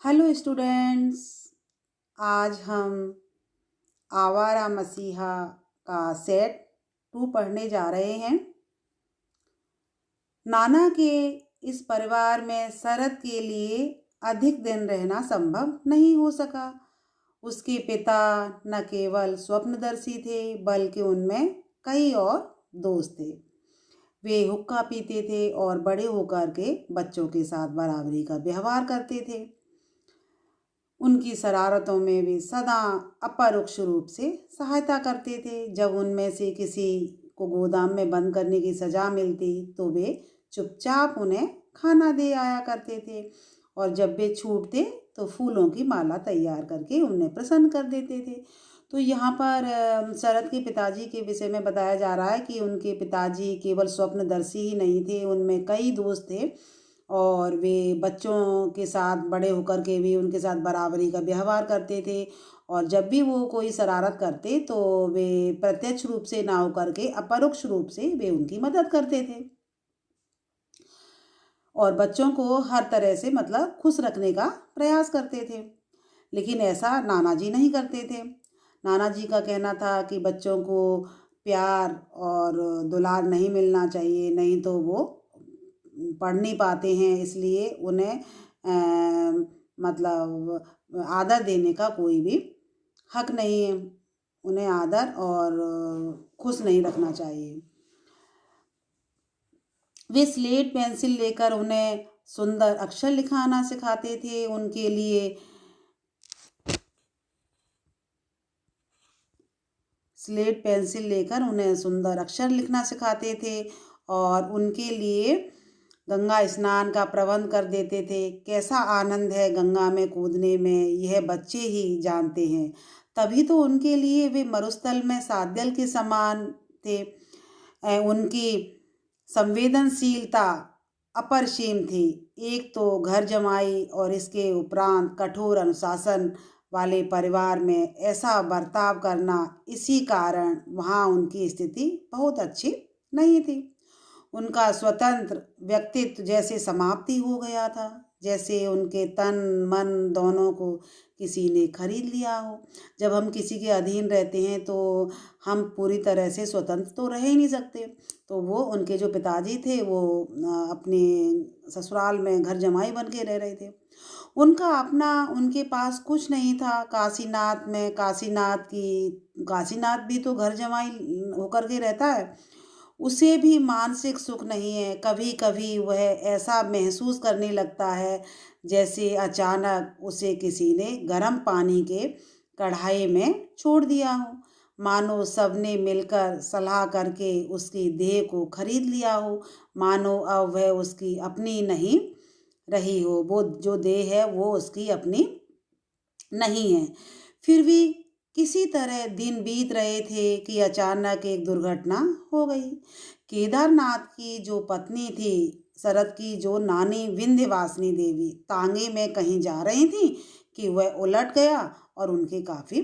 Hello students. आज हम आवारा मसीहा का सेट 2 पढ़ने जा रहे हैं। नाना के इस परिवार में शरद के लिए अधिक दिन रहना संभव नहीं हो सका। उसके पिता न केवल स्वप्नदर्शी थे बल्कि उनमें कई और दोस्त थे। वे हुक्का पीते थे और बड़े होकर के बच्चों के साथ बराबरी का व्यवहार करते थे। उनकी शरारतों में वे सदा अपरोक्ष रूप से सहायता करते थे। जब उनमें से किसी को गोदाम में बंद करने की सज़ा मिलती तो वे चुपचाप उन्हें खाना दे आया करते थे, और जब वे छूटते तो फूलों की माला तैयार करके उन्हें प्रसन्न कर देते थे। तो यहाँ पर शरद के पिताजी के विषय में बताया जा रहा है कि उनके पिताजी केवल स्वप्नदर्शी ही नहीं थे, उनमें कई दोस्त थे और वे बच्चों के साथ बड़े होकर के भी उनके साथ बराबरी का व्यवहार करते थे। और जब भी वो कोई शरारत करते तो वे प्रत्यक्ष रूप से ना होकर के अपरोक्ष रूप से वे उनकी मदद करते थे और बच्चों को हर तरह से मतलब खुश रखने का प्रयास करते थे। लेकिन ऐसा नाना जी नहीं करते थे। नाना जी का कहना था कि बच्चों को प्यार और दुलार नहीं मिलना चाहिए, नहीं तो वो पढ़ नहीं पाते हैं, इसलिए उन्हें मतलब आदर देने का कोई भी हक नहीं है। उन्हें आदर और खुश नहीं रखना चाहिए। वे स्लेट पेंसिल लेकर उन्हें सुंदर अक्षर लिखाना सिखाते थे। उनके लिए स्लेट पेंसिल लेकर उन्हें सुंदर अक्षर लिखना सिखाते थे और उनके लिए गंगा स्नान का प्रबंध कर देते थे। कैसा आनंद है गंगा में कूदने में, यह बच्चे ही जानते हैं। तभी तो उनके लिए वे मरुस्थल में साध्यल के समान थे। उनकी संवेदनशीलता अपरसीम थी। एक तो घर जमाई और इसके उपरांत कठोर अनुशासन वाले परिवार में ऐसा बर्ताव करना, इसी कारण वहाँ उनकी स्थिति बहुत अच्छी नहीं थी। उनका स्वतंत्र व्यक्तित्व जैसे समाप्ति हो गया था, जैसे उनके तन मन दोनों को किसी ने खरीद लिया हो। जब हम किसी के अधीन रहते हैं तो हम पूरी तरह से स्वतंत्र तो रह ही नहीं सकते। तो वो उनके जो पिताजी थे वो अपने ससुराल में घर जमाई बन के रह रहे थे। उनका अपना उनके पास कुछ नहीं था। काशीनाथ भी तो घर जमाई होकर के रहता है, उसे भी मानसिक सुख नहीं है। कभी कभी वह ऐसा महसूस करने लगता है जैसे अचानक उसे किसी ने गर्म पानी के कढ़ाई में छोड़ दिया हो, मानो सबने मिलकर सलाह करके उसकी देह को खरीद लिया हो। मानो अब वह उसकी अपनी नहीं रही हो, वो जो देह है वो उसकी अपनी नहीं है। फिर भी किसी तरह दिन बीत रहे थे कि अचानक एक दुर्घटना हो गई। केदारनाथ की जो पत्नी थी, शरद की जो नानी विंध्यवासिनी देवी, तांगे में कहीं जा रही थी कि वह उलट गया और उनके काफ़ी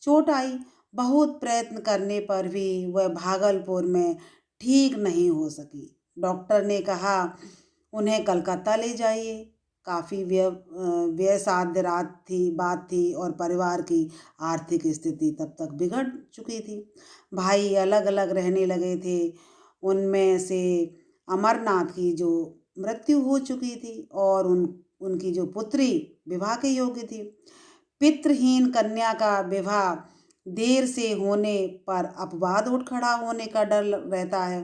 चोट आई। बहुत प्रयत्न करने पर भी वह भागलपुर में ठीक नहीं हो सकी। डॉक्टर ने कहा उन्हें कलकत्ता ले जाइए। काफ़ी व्ययसाध्य बात थी और परिवार की आर्थिक स्थिति तब तक बिगड़ चुकी थी। भाई अलग अलग रहने लगे थे। उनमें से अमरनाथ की जो मृत्यु हो चुकी थी और उनकी जो पुत्री विवाह के योग्य थी। पितृहीन कन्या का विवाह देर से होने पर अपवाद उठ खड़ा होने का डर रहता है।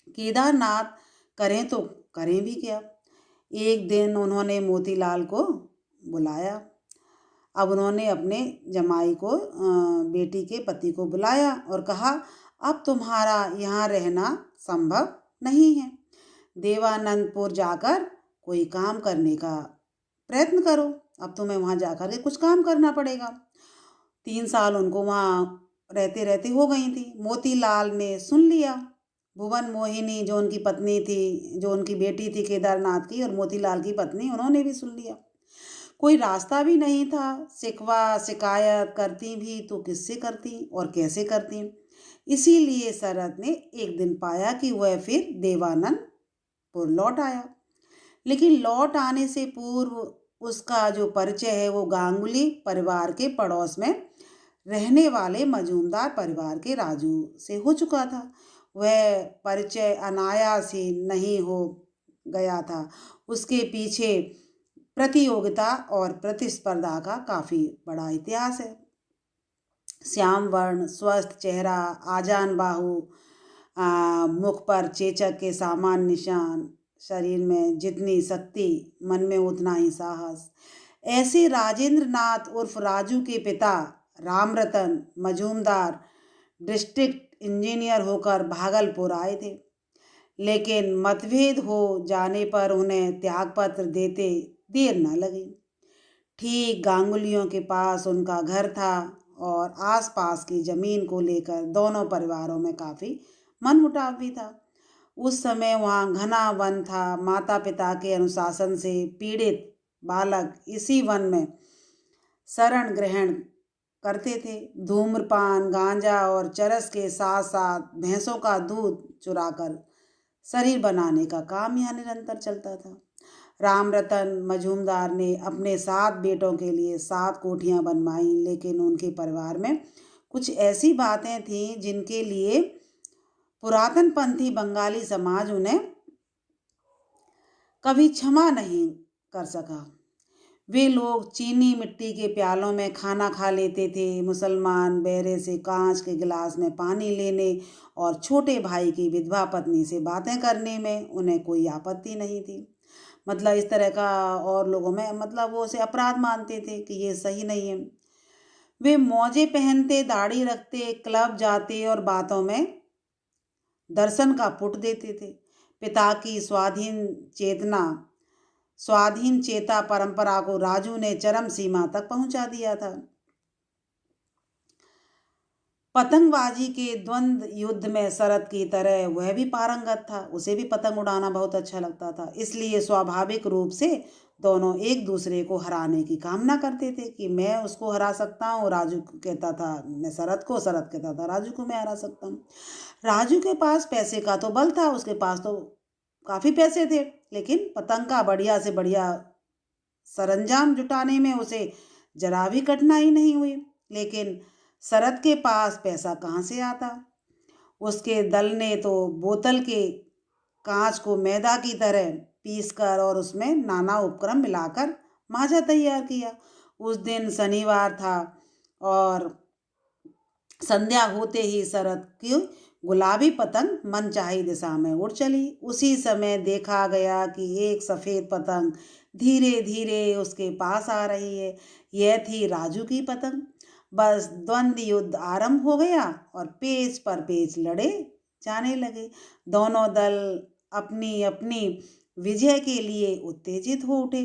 केदारनाथ करें तो करें भी क्या। एक दिन उन्होंने मोतीलाल को बुलाया। अब उन्होंने अपने जमाई को बेटी के पति को बुलाया और कहा अब तुम्हारा यहाँ रहना संभव नहीं है। देवानंदपुर जाकर कोई काम करने का प्रयत्न करो। अब तुम्हें वहाँ जाकर के कुछ काम करना पड़ेगा। 3 साल उनको वहाँ रहते रहते हो गई थी। मोतीलाल ने सुन लिया। भुवन मोहिनी जो उनकी पत्नी थी, जो उनकी बेटी थी केदारनाथ की, और मोतीलाल की पत्नी, उन्होंने भी सुन लिया। कोई रास्ता भी नहीं था। शिकवा शिकायत करती भी तो किससे करती और कैसे करती। इसीलिए शरद ने एक दिन पाया कि वह फिर देवानंदपुर लौट आया। लेकिन लौट आने से पूर्व उसका जो परिचय है वो गांगुली परिवार के पड़ोस में रहने वाले मजूमदार परिवार के राजू से हो चुका था। वह परिचय अनायास ही नहीं हो गया था। उसके पीछे प्रतियोगिता और प्रतिस्पर्धा का काफी बड़ा इतिहास है। श्याम वर्ण, स्वस्थ चेहरा, आजान बाहु, मुख पर चेचक के सामान निशान, शरीर में जितनी शक्ति मन में उतना ही साहस। ऐसे राजेंद्र नाथ उर्फ राजू के पिता रामरतन मजूमदार डिस्ट्रिक्ट इंजीनियर होकर भागलपुर आए थे, लेकिन मतभेद हो जाने पर उन्हें त्यागपत्र देते देर न लगी। ठीक गांगुलियों के पास उनका घर था और आसपास की जमीन को लेकर दोनों परिवारों में काफी मनमुटाव भी था। उस समय वहाँ घना वन था। माता पिता के अनुशासन से पीड़ित बालक इसी वन में शरण ग्रहण करते थे। धूम्रपान, गांजा और चरस के साथ साथ भैंसों का दूध चुराकर शरीर बनाने का काम यहाँ निरंतर चलता था। रामरतन मजूमदार ने अपने 7 बेटों के लिए 7 कोठियां बनवाई, लेकिन उनके परिवार में कुछ ऐसी बातें थीं जिनके लिए पुरातन पंथी बंगाली समाज उन्हें कभी क्षमा नहीं कर सका। वे लोग चीनी मिट्टी के प्यालों में खाना खा लेते थे। मुसलमान बहरे से कांच के गिलास में पानी लेने और छोटे भाई की विधवा पत्नी से बातें करने में उन्हें कोई आपत्ति नहीं थी। मतलब इस तरह का और लोगों में मतलब वो उसे अपराध मानते थे कि ये सही नहीं है। वे मौजे पहनते, दाढ़ी रखते, क्लब जाते और बातों में दर्शन का पुट देते थे। पिता की स्वाधीन चेता परंपरा को राजू ने चरम सीमा तक पहुंचा दिया था। पतंगबाजी के द्वंद्व युद्ध में शरद की तरह वह भी पारंगत था। उसे भी पतंग उड़ाना बहुत अच्छा लगता था। इसलिए स्वाभाविक रूप से दोनों एक दूसरे को हराने की कामना करते थे कि मैं उसको हरा सकता हूँ। राजू कहता था मैं शरद को, शरद कहता था राजू को मैं हरा सकता हूँ। राजू के पास पैसे का तो बल था, उसके पास तो काफी पैसे थे, लेकिन पतंग का बढ़िया से बढ़िया सरंजाम जुटाने में उसे जरा भी कठिनाई नहीं हुई। लेकिन शरद के पास पैसा कहाँ से आता? उसके दल ने तो बोतल के कांच को मैदा की तरह पीसकर और उसमें नाना उपकरण मिलाकर माजा तैयार किया। उस दिन शनिवार था और संध्या होते ही शरद की गुलाबी पतंग मनचाही दिशा में उड़ चली। उसी समय देखा गया कि एक सफेद पतंग धीरे धीरे उसके पास आ रही है। यह थी राजू की पतंग। बस द्वंद्व युद्ध आरंभ हो गया और पेच पर पेच लड़े जाने लगे। दोनों दल अपनी अपनी विजय के लिए उत्तेजित हो उठे।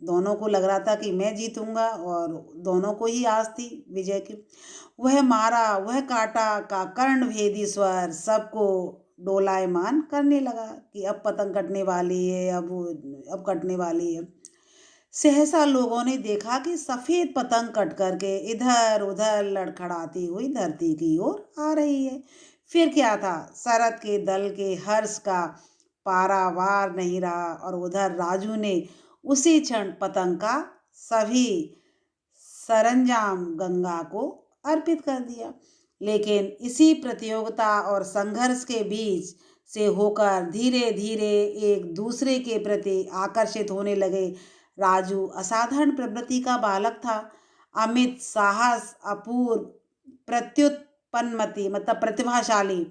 दोनों को लग रहा था कि मैं जीतूंगा और दोनों को ही आस थी विजय की। वह मारा, वह काटा का कर्णभेदी स्वर सबको डोलायमान करने लगा कि अब पतंग कटने वाली है, अब कटने वाली है। सहसा लोगों ने देखा कि सफेद पतंग कट करके इधर उधर लड़खड़ाती हुई धरती की ओर आ रही है। फिर क्या था, शरद के दल के हर्ष का पारावार नहीं रहा और उधर राजू ने उसी क्षण पतंग का सभी सरंजाम गंगा को अर्पित कर दिया। लेकिन इसी प्रतियोगिता और संघर्ष के बीच से होकर धीरे धीरे एक दूसरे के प्रति आकर्षित होने लगे। राजू असाधारण प्रवृत्ति का बालक था। अमित साहस, अपूर्व प्रत्युत्पन्नमति मतलब प्रतिभाशाली,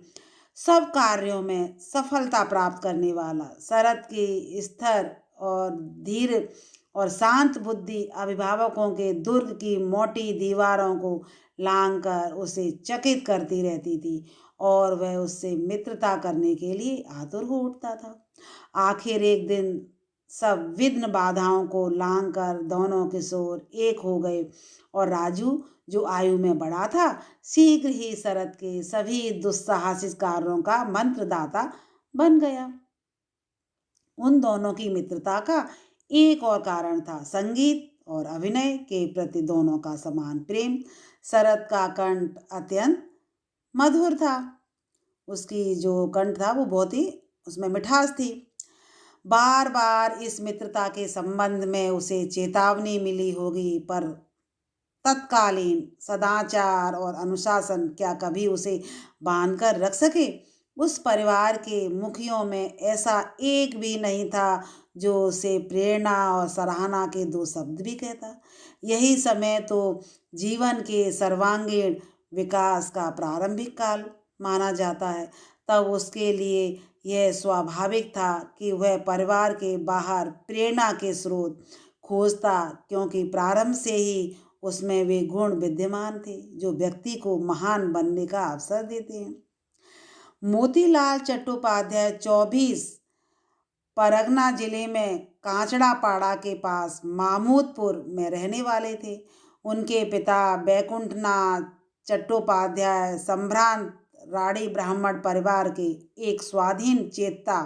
सब कार्यों में सफलता प्राप्त करने वाला। शरद की स्थिर और धीर और शांत बुद्धि अभिभावकों के दुर्ग की मोटी दीवारों को लांघकर उसे चकित करती रहती थी और वह उससे मित्रता करने के लिए आतुर हो उठता था। आखिर एक दिन सब विघ्न बाधाओं को लांघकर दोनों किशोर एक हो गए और राजू जो आयु में बड़ा था शीघ्र ही शरद के सभी दुस्साहसिक कार्यों का मंत्रदाता बन गया। उन दोनों की मित्रता का एक और कारण था संगीत और अभिनय के प्रति दोनों का समान प्रेम। शरद का कंठ अत्यंत मधुर था। उसकी जो कंठ था वो बहुत ही उसमें मिठास थी। बार बार इस मित्रता के संबंध में उसे चेतावनी मिली होगी, पर तत्कालीन सदाचार और अनुशासन क्या कभी उसे बांध कर रख सके। उस परिवार के मुखियों में ऐसा एक भी नहीं था जो उसे प्रेरणा और सराहना के दो शब्द भी कहता। यही समय तो जीवन के सर्वांगीण विकास का प्रारंभिक काल माना जाता है। तब उसके लिए यह स्वाभाविक था कि वह परिवार के बाहर प्रेरणा के स्रोत खोजता, क्योंकि प्रारंभ से ही उसमें वे गुण विद्यमान थे जो व्यक्ति को महान बनने का अवसर देते हैं। मोतीलाल चट्टोपाध्याय 24 परगना जिले में कांचड़ापाड़ा के पास मामूदपुर में रहने वाले थे। उनके पिता बैकुंठनाथ चट्टोपाध्याय संभ्रांत राड़ी ब्राह्मण परिवार के एक स्वाधीन चेता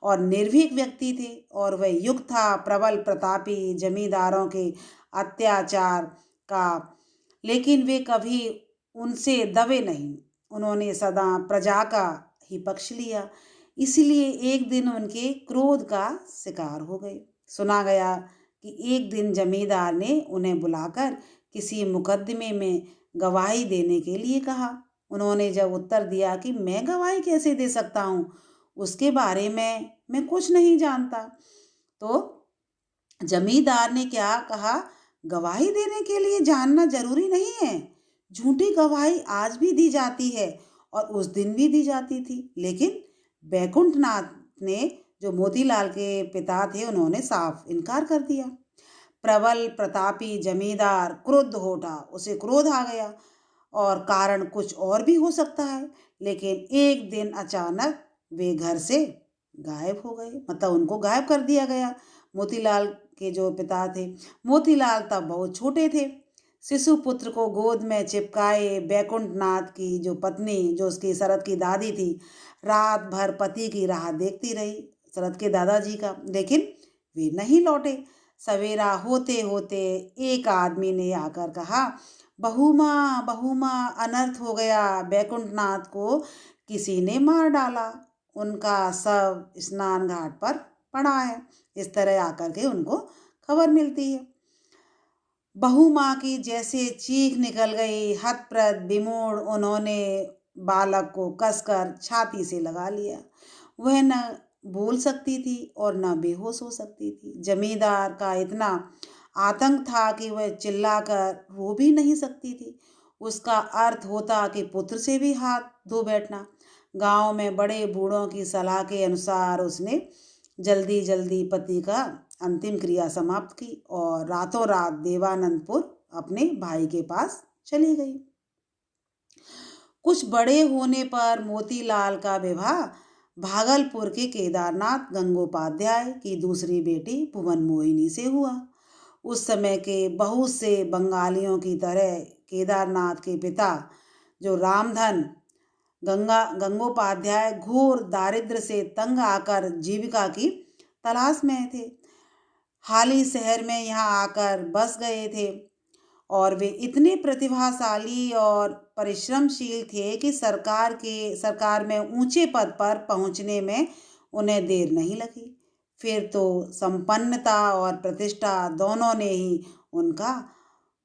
और निर्भीक व्यक्ति थे, और वह युग था प्रबल प्रतापी जमींदारों के अत्याचार का, लेकिन वे कभी उनसे दबे नहीं। उन्होंने सदा प्रजा का ही पक्ष लिया, इसलिए एक दिन उनके क्रोध का शिकार हो गए। सुना गया कि एक दिन जमींदार ने उन्हें बुलाकर किसी मुकदमे में गवाही देने के लिए कहा। उन्होंने जब उत्तर दिया कि मैं गवाही कैसे दे सकता हूँ, उसके बारे में मैं कुछ नहीं जानता, तो जमींदार ने क्या कहा, गवाही देने के लिए जानना जरूरी नहीं है। झूठी गवाही आज भी दी जाती है और उस दिन भी दी जाती थी। लेकिन बैकुंठनाथ ने, जो मोतीलाल के पिता थे, उन्होंने साफ इनकार कर दिया। प्रबल प्रतापी जमींदार क्रुद्ध हो उठा, उसे क्रोध आ गया, और कारण कुछ और भी हो सकता है, लेकिन एक दिन अचानक वे घर से गायब हो गए, मतलब उनको गायब कर दिया गया। मोतीलाल के जो पिता थे, मोतीलाल तब बहुत छोटे थे। शिशु पुत्र को गोद में चिपकाए बैकुंठनाथ की जो पत्नी, जो उसकी शरद की दादी थी, रात भर पति की राह देखती रही, शरद के दादाजी का, लेकिन वे नहीं लौटे। सवेरा होते होते एक आदमी ने आकर कहा, बहू माँ अनर्थ हो गया, बैकुंठनाथ को किसी ने मार डाला, उनका शव स्नान घाट पर पड़ा है। इस तरह आकर के उनको खबर मिलती है। बहू माँ की जैसे चीख निकल गई, हतप्रभ विमूढ़ उन्होंने बालक को कसकर छाती से लगा लिया। वह न बोल सकती थी और न बेहोश हो सकती थी। जमींदार का इतना आतंक था कि वह चिल्लाकर रो भी नहीं सकती थी। उसका अर्थ होता कि पुत्र से भी हाथ धो बैठना। गांव में बड़े बूढ़ों की सलाह के अनुसार उसने जल्दी जल्दी पति का अंतिम क्रिया समाप्त की और रातों रात देवानंदपुर अपने भाई के पास चली गई। कुछ बड़े होने पर मोतीलाल का विवाह भागलपुर के केदारनाथ गंगोपाध्याय की दूसरी बेटी भुवन मोहिनी से हुआ। उस समय के बहुत से बंगालियों की तरह केदारनाथ के पिता, जो रामधन गंगोपाध्याय, घोर दारिद्र्य से तंग आकर जीविका की तलाश में थे। हाल ही शहर में यहाँ आकर बस गए थे, और वे इतने प्रतिभाशाली और परिश्रमशील थे कि सरकार में ऊंचे पद पर पहुंचने में उन्हें देर नहीं लगी। फिर तो संपन्नता और प्रतिष्ठा दोनों ने ही उनका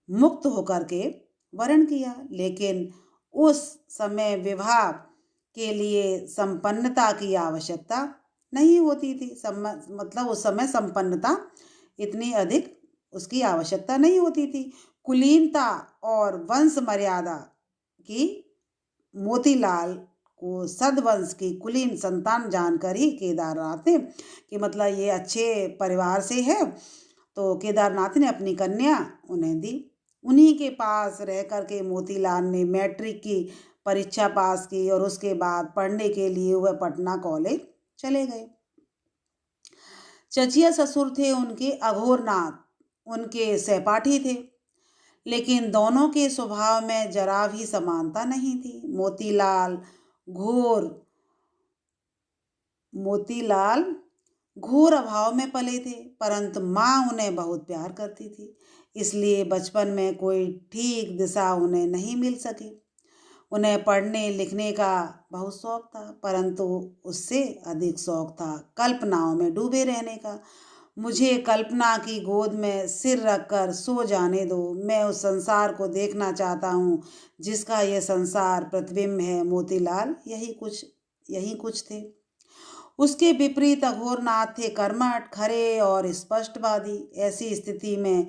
मुक्त होकर के वर्ण किया। लेकिन उस समय विवाह के लिए संपन्नता की आवश्यकता नहीं होती थी। मतलब उस समय संपन्नता इतनी अधिक उसकी आवश्यकता नहीं होती थी। कुलीनता और वंश मर्यादा की मोतीलाल को सदवंश की कुलीन संतान जानकर ही केदारनाथ ने, कि मतलब ये अच्छे परिवार से है, तो केदारनाथ ने अपनी कन्या उन्हें दी। उन्हीं के पास रह कर के मोतीलाल ने मैट्रिक की परीक्षा पास की और उसके बाद पढ़ने के लिए वह पटना कॉलेज चले गए। चचिया ससुर थे उनके अघोरनाथ, उनके सहपाठी थे, लेकिन दोनों के स्वभाव में जरा भी समानता नहीं थी। मोतीलाल घोर अभाव में पले थे, परंतु माँ उन्हें बहुत प्यार करती थी, इसलिए बचपन में कोई ठीक दिशा उन्हें नहीं मिल सकी। उन्हें पढ़ने लिखने का बहुत शौक था, परंतु उससे अधिक शौक था कल्पनाओं में डूबे रहने का। मुझे कल्पना की गोद में सिर रखकर सो जाने दो। मैं उस संसार को देखना चाहता हूँ जिसका यह संसार प्रतिबिंब है। मोतीलाल यही कुछ थे। उसके विपरीत अघोरनाथ थे कर्मठ, खरे और स्पष्टवादी। ऐसी स्थिति में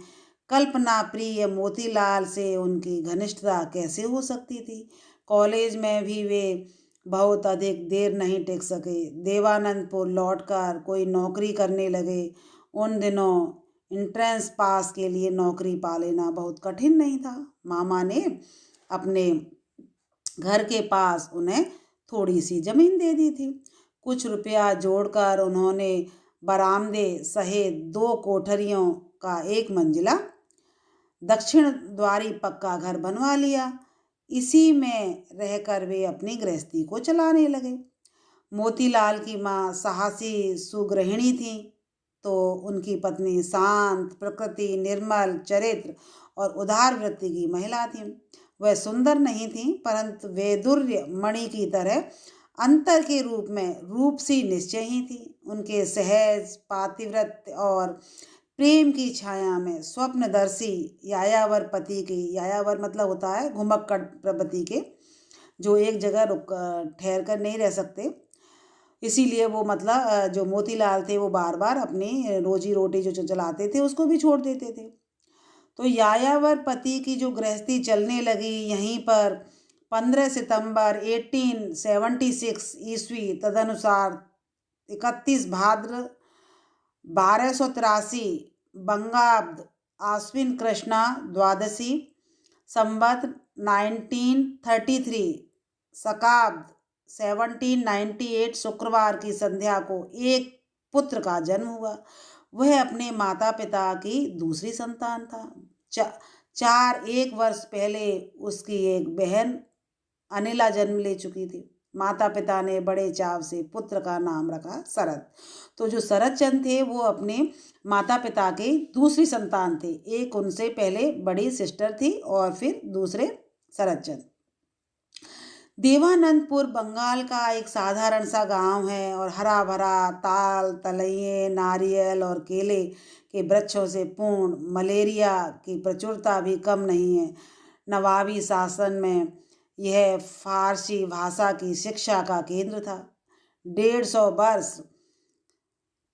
कल्पना प्रिय मोतीलाल से उनकी घनिष्ठता कैसे हो सकती थी। कॉलेज में भी वे बहुत अधिक देर नहीं टिक सके। देवानंदपुर लौटकर कोई नौकरी करने लगे। उन दिनों एंट्रेंस पास के लिए नौकरी पा लेना बहुत कठिन नहीं था। मामा ने अपने घर के पास उन्हें थोड़ी सी जमीन दे दी थी। कुछ रुपया जोड़कर उन्होंने बरामदे सहित 2 कोठरियों का 1 मंजिला दक्षिण द्वारी पक्का घर बनवा लिया। इसी में रहकर वे अपनी गृहस्थी को चलाने लगे। मोतीलाल की माँ साहसी सुगृहिणी थी, तो उनकी पत्नी शांत प्रकृति, निर्मल चरित्र और उदार वृत्ति की महिला थी। वह सुंदर नहीं थी, परंतु वैदुर्य मणि की तरह अंतर के रूप में रूपसी निश्चय ही थी। उनके सहज पातिव्रत्य और प्रेम की छाया में स्वप्नदर्शी यायावर पति के, यायावर मतलब होता है घुमक्कड़ प्रवृत्ति के, जो एक जगह रुक ठहर कर नहीं रह सकते, इसीलिए वो मतलब जो मोतीलाल थे वो बार बार अपनी रोजी रोटी जो चलाते थे उसको भी छोड़ देते थे। तो यायावर पति की जो गृहस्थी चलने लगी, यहीं पर 15 सितंबर 1876 ईस्वी तदनुसार 31 भाद्र 1283 बंगाब्द आश्विन कृष्णा द्वादशी संवत 1933 शकाब्द 1798 शुक्रवार की संध्या को एक पुत्र का जन्म हुआ। वह अपने माता पिता की दूसरी संतान था। 1 वर्ष पहले उसकी एक बहन अनिला जन्म ले चुकी थी। माता पिता ने बड़े चाव से पुत्र का नाम रखा शरद। तो जो शरद चंद थे वो अपने माता पिता के दूसरी संतान थे। एक उनसे पहले बड़ी सिस्टर थी और फिर दूसरे शरद चंद। देवानंदपुर बंगाल का एक साधारण सा गांव है और हरा भरा ताल तलैये, नारियल और केले के वृक्षों से पूर्ण। मलेरिया की प्रचुरता भी कम नहीं है। नवाबी शासन में यह फारसी भाषा की शिक्षा का केंद्र था। 150 वर्ष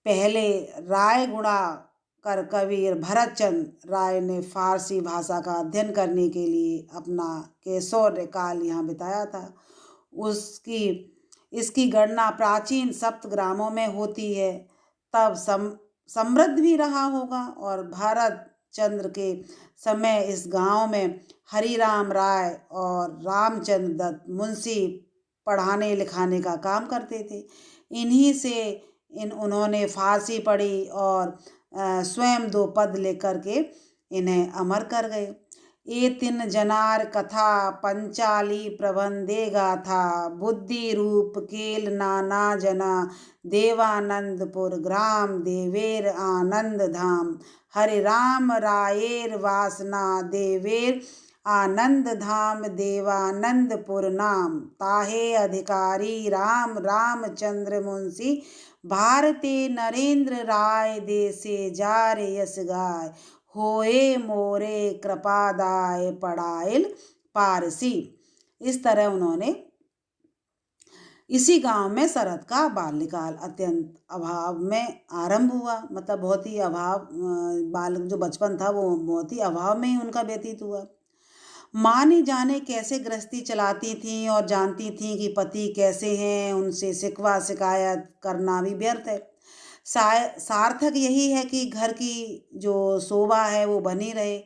पहले रायगुड़ा कर कवि भरतचंद राय ने फारसी भाषा का अध्ययन करने के लिए अपना कैशोर काल यहाँ बिताया था। इसकी गणना प्राचीन सप्तग्रामों में होती है। तब समृद्ध भी रहा होगा और भारत चंद्र के समय इस गांव में हरिराम राय और रामचंद्र दत्त मुंशी पढ़ाने लिखाने का काम करते थे। इन्हीं से उन्होंने फारसी पढ़ी और स्वयं 2 पद लेकर के इन्हें अमर कर गए। ये 3 जनार कथा पंचाली प्रबंधे गाथा बुद्धि रूप केल नाना जना देवानंदपुर ग्राम देवेर आनंद धाम हरे राम रायेर वासना देवेर आनंद धाम देवानंदपुर नाम ताहे अधिकारी राम रामचंद्र मुंशी भारते नरेंद्र राय देसे जारे यस गाय होए मोरे कृपादाय पढ़ाइल पारसी। इस तरह उन्होंने इसी गांव में शरद का बाल्यकाल अत्यंत अभाव में आरंभ हुआ। मतलब बहुत ही अभाव, बालक जो बचपन था वो बहुत ही अभाव में ही उनका व्यतीत हुआ। माँ ने जाने कैसे गृहस्थी चलाती थी और जानती थी कि पति कैसे हैं। उनसे शिकवा शिकायत करना भी व्यर्थ है। सार्थक यही है कि घर की जो शोभा है वो बनी रहे।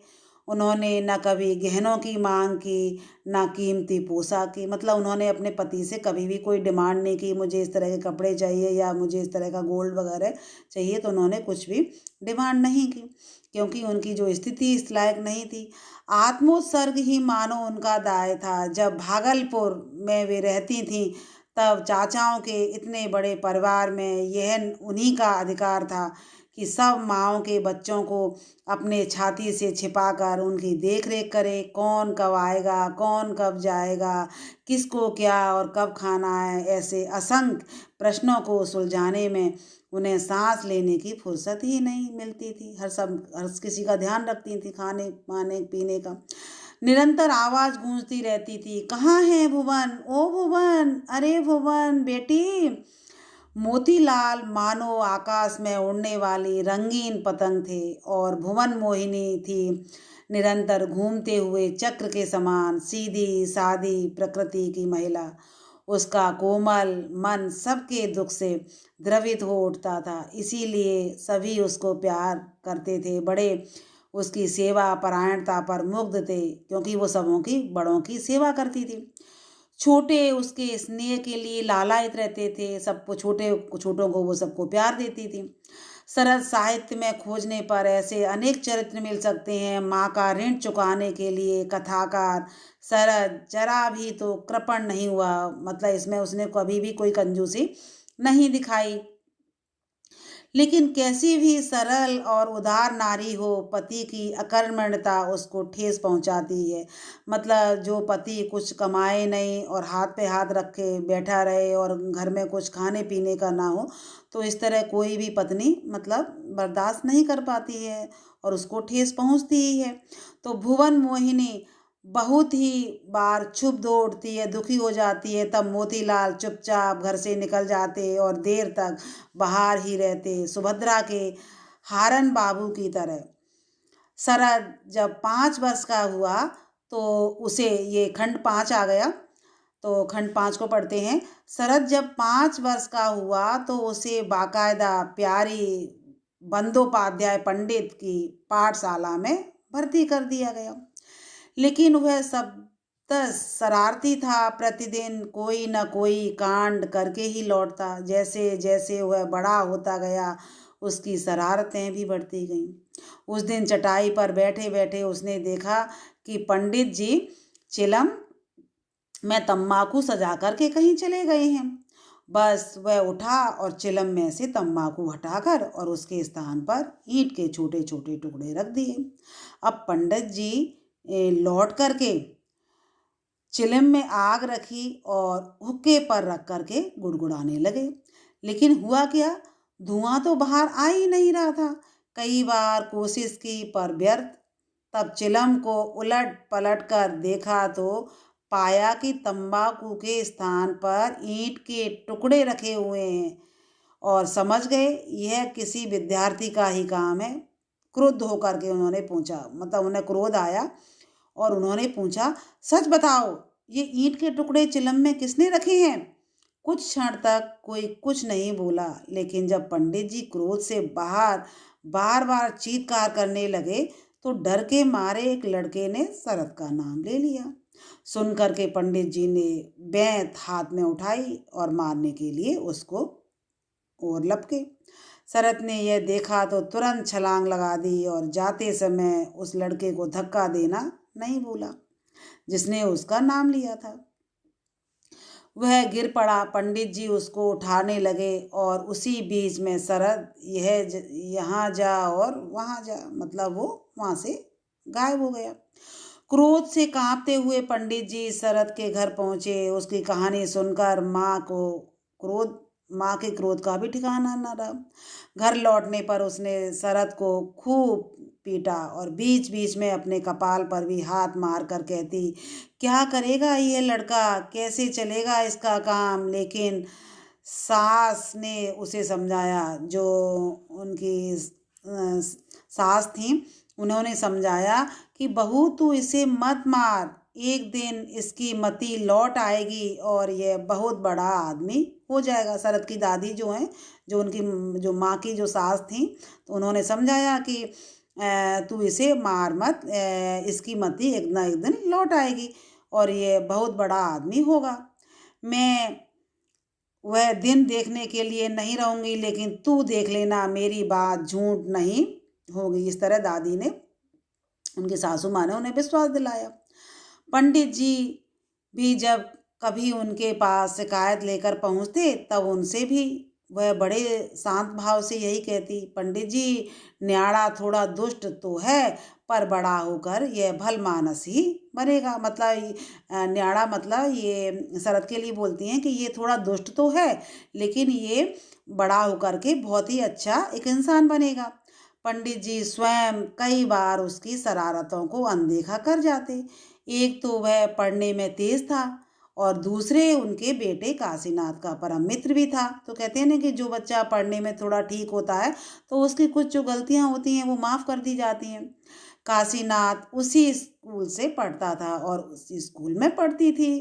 उन्होंने न कभी गहनों की मांग की, न कीमती पोशाक की। मतलब उन्होंने अपने पति से कभी भी कोई डिमांड नहीं की मुझे इस तरह के कपड़े चाहिए या मुझे इस तरह का गोल्ड वगैरह चाहिए। तो उन्होंने कुछ भी डिमांड नहीं की, क्योंकि उनकी जो स्थिति इस लायक नहीं थी। आत्मोत्सर्ग ही मानो उनका दाय था। जब भागलपुर में वे रहती थीं तब चाचाओं के इतने बड़े परिवार में यह उन्हीं का अधिकार था कि सब माँओं के बच्चों को अपने छाती से छिपाकर उनकी देख रेख करे, कौन कब आएगा, कौन कब जाएगा, किसको क्या और कब खाना है। ऐसे असंख्य प्रश्नों को सुलझाने में उन्हें सांस लेने की फुर्सत ही नहीं मिलती थी। हर किसी का ध्यान रखती थी, खाने पाने पीने का। निरंतर आवाज गूंजती रहती थी, कहाँ है भुवन, ओ भुवन, अरे भुवन बेटी। मोतीलाल मानो आकाश में उड़ने वाली रंगीन पतंग थे और भुवन मोहिनी थी निरंतर घूमते हुए चक्र के समान सीधी सादी प्रकृति की महिला। उसका कोमल मन सबके दुख से द्रवित हो उठता था, इसीलिए सभी उसको प्यार करते थे। बड़े उसकी सेवा परायणता पर मुग्ध थे, क्योंकि वो सबों की बड़ों की सेवा करती थी। छोटे उसके स्नेह के लिए लालायित रहते थे, सबको छोटों को वो सबको प्यार देती थी। सरल साहित्य में खोजने पर ऐसे अनेक चरित्र मिल सकते हैं। माँ का ऋण चुकाने के लिए कथाकार शरद जरा भी तो कृपण नहीं हुआ, मतलब इसमें उसने कभी भी कोई कंजूसी नहीं दिखाई। लेकिन कैसी भी सरल और उदार नारी हो, पति की अकर्मण्यता उसको ठेस पहुंचाती है। मतलब जो पति कुछ कमाए नहीं और हाथ पे हाथ रखे बैठा रहे और घर में कुछ खाने पीने का ना हो, तो इस तरह कोई भी पत्नी मतलब बर्दाश्त नहीं कर पाती है और उसको ठेस पहुंचती ही है। तो भुवन मोहिनी बहुत ही बार क्षुब्ध हो उठती है, दुखी हो जाती है। तब मोतीलाल चुपचाप घर से निकल जाते और देर तक बाहर ही रहते, सुभद्रा के हारन बाबू की तरह। शरद जब 5 वर्ष का हुआ तो उसे, ये खंड 5 आ गया, तो खंड 5 को पढ़ते हैं। शरद जब 5 वर्ष का हुआ तो उसे बाकायदा प्यारी बंदोपाध्याय पंडित की पाठशाला में भर्ती कर दिया गया। लेकिन वह सब शरारती था, प्रतिदिन कोई न कोई कांड करके ही लौटता। जैसे जैसे वह बड़ा होता गया उसकी शरारतें भी बढ़ती गईं। उस दिन चटाई पर बैठे बैठे उसने देखा कि पंडित जी चिलम में तम्बाकू सजा करके कहीं चले गए हैं। बस वह उठा और चिलम में से तम्बाकू हटाकर और उसके स्थान पर ईंट के छोटे छोटे टुकड़े रख दिए। अब पंडित जी लौट करके चिलम में आग रखी और हुक्के पर रख करके गुड़गुड़ाने लगे। लेकिन हुआ क्या, धुआं तो बाहर आ ही नहीं रहा था। कई बार कोशिश की पर व्यर्थ। तब चिलम को उलट पलट कर देखा तो पाया कि तंबाकू के स्थान पर ईंट के टुकड़े रखे हुए हैं और समझ गए यह किसी विद्यार्थी का ही काम है। क्रुद्ध होकर के उन्होंने पूछा, मतलब उन्हें क्रोध आया और उन्होंने पूछा, सच बताओ ये ईंट के टुकड़े चिलम में किसने रखे हैं? कुछ क्षण तक कोई कुछ नहीं बोला, लेकिन जब पंडित जी क्रोध से बाहर बार बार चीत्कार करने लगे तो डर के मारे एक लड़के ने शरद का नाम ले लिया। सुन करके पंडित जी ने बेंत हाथ में उठाई और मारने के लिए उसको और लपके। शरद ने यह देखा तो तुरंत छलांग लगा दी और जाते समय उस लड़के को धक्का देना नहीं भूला जिसने उसका नाम लिया था। वह गिर पड़ा, पंडित जी उसको उठाने लगे और उसी बीच में शरद यहाँ जा और वहाँ जा, मतलब वो वहाँ से गायब हो गया। क्रोध से कांपते हुए पंडित जी शरद के घर पहुंचे। उसकी कहानी सुनकर माँ के क्रोध का भी ठिकाना न रहा। घर लौटने पर उसने शरद को खूब पीटा और बीच बीच में अपने कपाल पर भी हाथ मार कर कहती, क्या करेगा ये लड़का, कैसे चलेगा इसका काम। लेकिन सास ने उसे समझाया, जो उनकी सास थी, उन्होंने समझाया कि बहू तू इसे मत मार, एक दिन इसकी मति लौट आएगी और यह बहुत बड़ा आदमी हो जाएगा। शरद की दादी जो हैं, जो उनकी जो माँ की जो सास थी, तो उन्होंने समझाया कि तू इसे मार मत, इसकी मति एक ना एक दिन लौट आएगी और ये बहुत बड़ा आदमी होगा। मैं वह दिन देखने के लिए नहीं रहूंगी, लेकिन तू देख लेना मेरी बात झूठ नहीं होगी। इस तरह दादी ने, उनकी सासू माँ ने उन्हें विश्वास दिलाया। पंडित जी भी जब कभी उनके पास शिकायत लेकर पहुँचते तब उनसे भी वह बड़े शांत भाव से यही कहती, पंडित जी, न्याड़ा थोड़ा दुष्ट तो है, पर बड़ा होकर यह भलमानस ही बनेगा। मतलब न्याड़ा मतलब ये शरद के लिए बोलती हैं कि ये थोड़ा दुष्ट तो है, लेकिन ये बड़ा होकर के बहुत ही अच्छा एक इंसान बनेगा। पंडित जी स्वयं कई बार उसकी शरारतों को अनदेखा कर जाते। एक तो वह पढ़ने में तेज था, और दूसरे उनके बेटे काशीनाथ का परम मित्र भी था। तो कहते हैं ना कि जो बच्चा पढ़ने में थोड़ा ठीक होता है, तो उसकी कुछ जो गलतियां होती हैं वो माफ़ कर दी जाती हैं। काशीनाथ उसी स्कूल से पढ़ता था और उसी स्कूल में पढ़ती थी।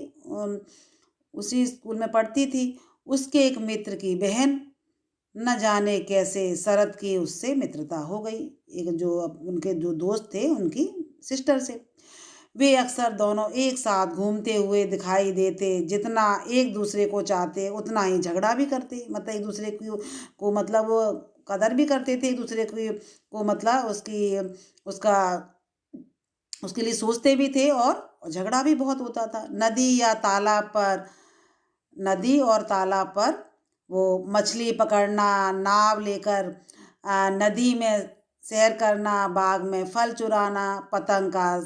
उसी स्कूल में पढ़ती थी उसके एक मित्र की बहन। न जाने कैसे शरद की उससे मित्रता हो गई, एक जो उनके जो दोस्त थे उनकी सिस्टर से। वे अक्सर दोनों एक साथ घूमते हुए दिखाई देते। जितना एक दूसरे को चाहते उतना ही झगड़ा भी करते। मतलब एक दूसरे को मतलब वो कदर भी करते थे, एक दूसरे को मतलब उसका उसके लिए सोचते भी थे, और झगड़ा भी बहुत होता था। नदी और तालाब पर वो मछली पकड़ना, नाव लेकर नदी में सैर करना, बाग में फल चुराना, पतंग का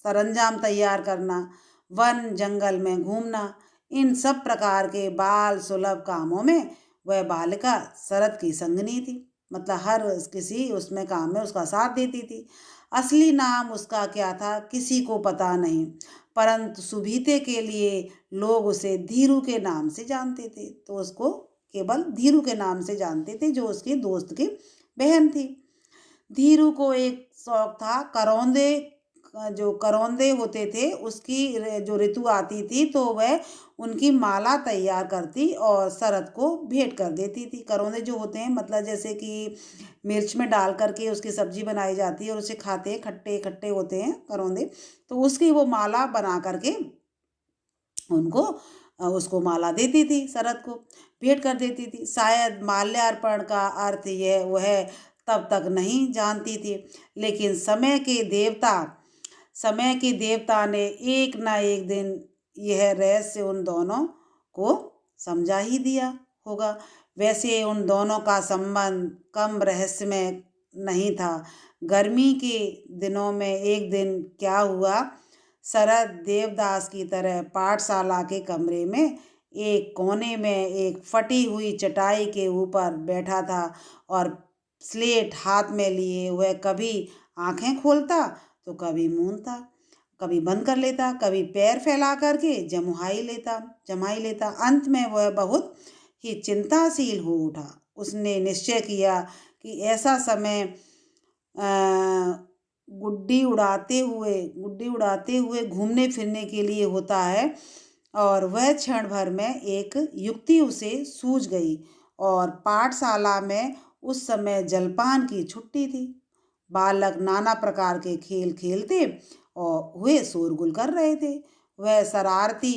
सरंजाम तैयार करना, वन जंगल में घूमना, इन सब प्रकार के बाल सुलभ कामों में वह बालिका शरद की संगनी थी। मतलब हर किसी उसमें काम में उसका साथ देती थी। असली नाम उसका क्या था किसी को पता नहीं, परंतु सुभीते के लिए लोग उसे धीरू के नाम से जानते थे। तो उसको केवल धीरू के नाम से जानते थे, जो उसकी दोस्त की बहन थी। धीरू को एक शौक था करौंदे। जो करौंदे होते थे उसकी जो ऋतु आती थी तो वह उनकी माला तैयार करती और शरद को भेंट कर देती थी। करौंदे जो होते हैं मतलब जैसे कि मिर्च में डाल करके उसकी सब्जी बनाई जाती है और उसे खाते हैं, खट्टे खट्टे होते हैं करौंदे। तो उसकी वो माला बना करके उनको उसको माला देती थी, शरद को भेंट कर देती थी। शायद माल्यार्पण का अर्थ यह वह तब तक नहीं जानती थी, लेकिन समय के देवता ने एक न एक दिन यह रहस्य उन दोनों को समझा ही दिया होगा। वैसे उन दोनों का संबंध कम रहस्यमय नहीं था। गर्मी के दिनों में एक दिन क्या हुआ, शरद देवदास की तरह पाठशाला के कमरे में एक कोने में एक फटी हुई चटाई के ऊपर बैठा था, और स्लेट हाथ में लिए वह कभी आंखें खोलता तो कभी मूंदता, कभी बंद कर लेता, कभी पैर फैला करके जमाई लेता। अंत में वह बहुत ही चिंताशील हो उठा। उसने निश्चय किया कि ऐसा समय गुड्डी उड़ाते हुए घूमने फिरने के लिए होता है। और वह क्षण भर में एक युक्ति उसे सूझ गई, और पाठशाला में उस समय जलपान की छुट्टी थी। बालक नाना प्रकार के खेल खेलते और हुए शोरगुल कर रहे थे। वह शरारती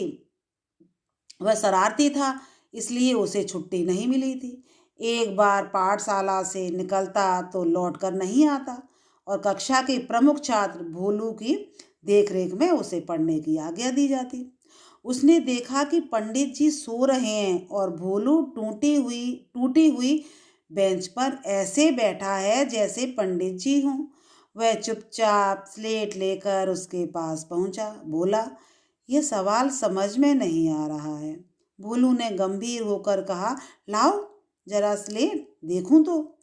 वह शरारती था, इसलिए उसे छुट्टी नहीं मिली थी। एक बार पाठशाला से निकलता तो लौट कर नहीं आता, और कक्षा के प्रमुख छात्र भोलू की देखरेख में उसे पढ़ने की आज्ञा दी जाती। उसने देखा कि पंडित जी सो रहे हैं और भोलू टूटी हुई बेंच पर ऐसे बैठा है जैसे पंडित जी हों। वह चुपचाप स्लेट लेकर उसके पास पहुंचा। बोला, यह सवाल समझ में नहीं आ रहा है। भोलू ने गंभीर होकर कहा, लाओ जरा स्लेट देखूं तो।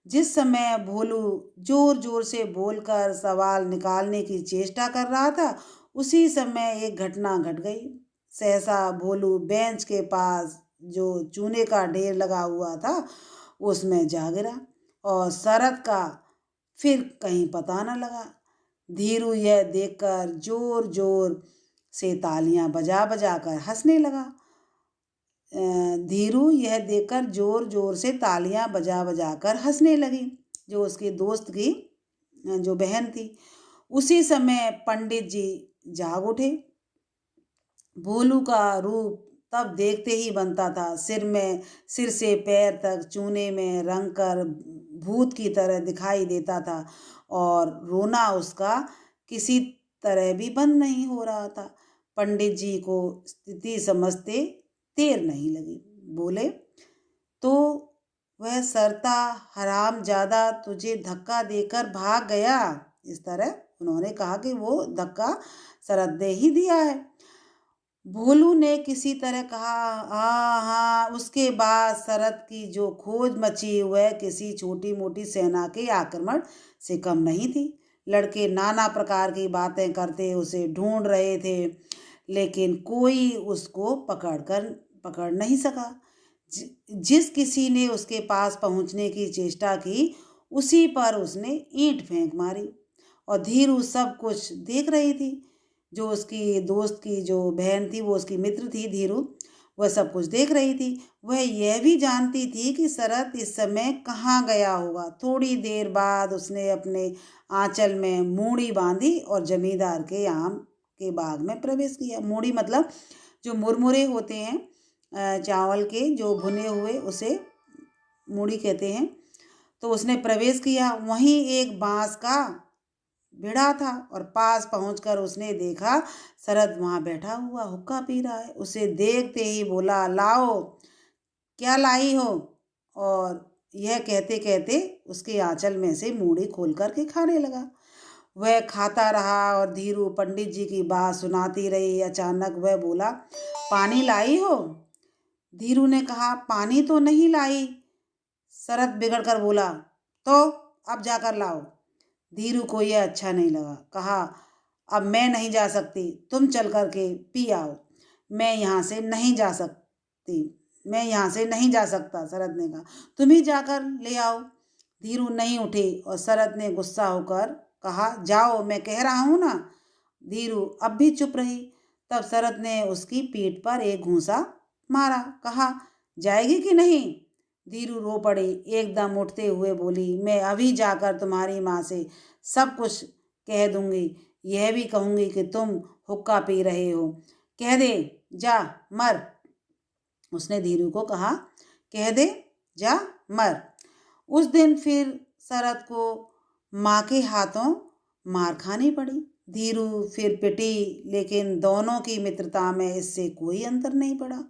जिस समय भोलू जोर जोर से बोलकर सवाल निकालने की चेष्टा कर रहा था, उसी समय एक घटना घट गई। सहसा भोलू बेंच के पास जो चूने का ढेर लगा हुआ था उसमें जा गिरा, और शरद का फिर कहीं पता न लगा। धीरू यह देखकर जोर जोर से तालियां बजा बजा कर हंसने लगा। धीरू यह देखकर जोर जोर से तालियां बजा बजा कर हंसने लगी, जो उसकी दोस्त की जो बहन थी। उसी समय पंडित जी जाग उठे। भोलू का रूप तब देखते ही बनता था। सिर से पैर तक चूने में रंग कर भूत की तरह दिखाई देता था, और रोना उसका किसी तरह भी बंद नहीं हो रहा था। पंडित जी को स्थिति समझते देर नहीं लगी। बोले, तो वह सरता हरामजादा तुझे धक्का देकर भाग गया। इस तरह उन्होंने कहा कि वो धक्का शरद ने ही दिया है। भोलू ने किसी तरह कहा, हाँ हाँ। उसके बाद शरद की जो खोज मची वह किसी छोटी मोटी सेना के आक्रमण से कम नहीं थी। लड़के नाना प्रकार की बातें करते उसे ढूंढ रहे थे, लेकिन कोई उसको पकड़ नहीं सका। जिस किसी ने उसके पास पहुंचने की चेष्टा की, उसी पर उसने ईंट फेंक मारी। और धीरू सब कुछ देख रही थी। जो उसकी दोस्त की जो बहन थी, वो उसकी मित्र थी धीरू, वह सब कुछ देख रही थी। वह यह भी जानती थी कि शरद इस समय कहाँ गया होगा। थोड़ी देर बाद उसने अपने आंचल में मूड़ी बांधी और जमींदार के आम के बाग में प्रवेश किया। मूड़ी मतलब जो मुरमुरे होते हैं, चावल के जो भुने हुए, उसे मूड़ी कहते हैं। तो उसने प्रवेश किया। वहीं एक बांस का भिड़ा था और पास पहुंचकर उसने देखा शरद वहां बैठा हुआ हुक्का पी रहा है। उसे देखते ही बोला, लाओ, क्या लाई हो? और यह कहते कहते उसके आंचल में से मूड़ी खोल करके खाने लगा। वह खाता रहा और धीरू पंडित जी की बात सुनाती रही। अचानक वह बोला, पानी लाई हो? धीरू ने कहा, पानी तो नहीं लाई। शरद बिगड़ कर बोला, तो अब जाकर लाओ। धीरू को यह अच्छा नहीं लगा। कहा, अब मैं नहीं जा सकती, तुम चल करके पी आओ। मैं यहाँ से नहीं जा सकती, मैं यहाँ से नहीं जा सकता, शरद ने कहा। तुम ही जाकर ले आओ। धीरू नहीं उठी और शरद ने गुस्सा होकर कहा, जाओ, मैं कह रहा हूँ ना। धीरू अब भी चुप रही। तब शरद ने उसकी पीठ पर एक घूंसा मारा। कहा, जाएगी कि नहीं? धीरू रो पड़ी। एकदम उठते हुए बोली, मैं अभी जाकर तुम्हारी माँ से सब कुछ कह दूंगी। यह भी कहूंगी कि तुम हुक्का पी रहे हो। कह दे, जा मर। उसने धीरू को कहा, कह दे, जा मर। उस दिन फिर शरद को माँ के हाथों मार खानी पड़ी। धीरू फिर पिटी, लेकिन दोनों की मित्रता में इससे कोई अंतर नहीं पड़ा।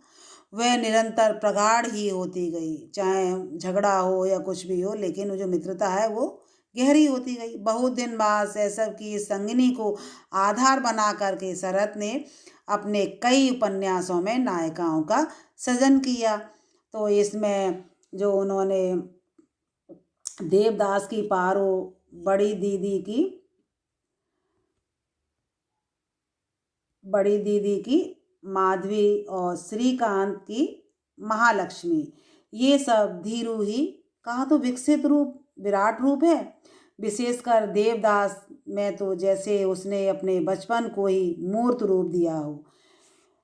वह निरंतर प्रगाढ़ ही होती गई। चाहे झगड़ा हो या कुछ भी हो, लेकिन वो जो मित्रता है वो गहरी होती गई। बहुत दिन बाद शैशव की संगिनी को आधार बना करके शरद ने अपने कई उपन्यासों में नायिकाओं का सृजन किया। तो इसमें जो उन्होंने देवदास की पारो, बड़ी दीदी की माधवी और श्रीकांत की महालक्ष्मी, ये सब धीरू ही कहा तो विकसित रूप, विराट रूप है। विशेषकर देवदास में तो जैसे उसने अपने बचपन को ही मूर्त रूप दिया हो।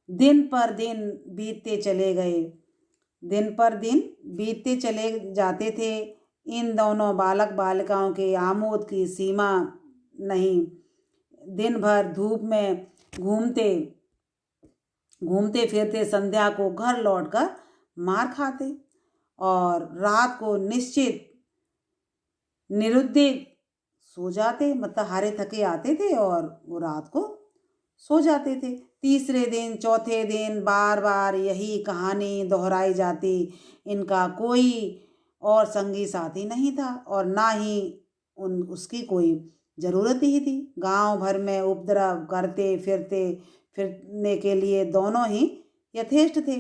दिन पर दिन बीतते चले गए, दिन पर दिन बीतते चले जाते थे। इन दोनों बालक बालिकाओं के आमोद की सीमा नहीं। दिन भर धूप में घूमते घूमते फिरते संध्या को घर लौटकर मार खाते और रात को निश्चित निरुद्देश सो जाते। मतलब हारे थके आते थे और वो रात को सो जाते थे। तीसरे दिन, चौथे दिन बार बार यही कहानी दोहराई जाती। इनका कोई और संगी साथी नहीं था और ना ही उसकी कोई ज़रूरत ही थी। गांव भर में उपद्रव करते फिरने के लिए दोनों ही यथेष्ट थे।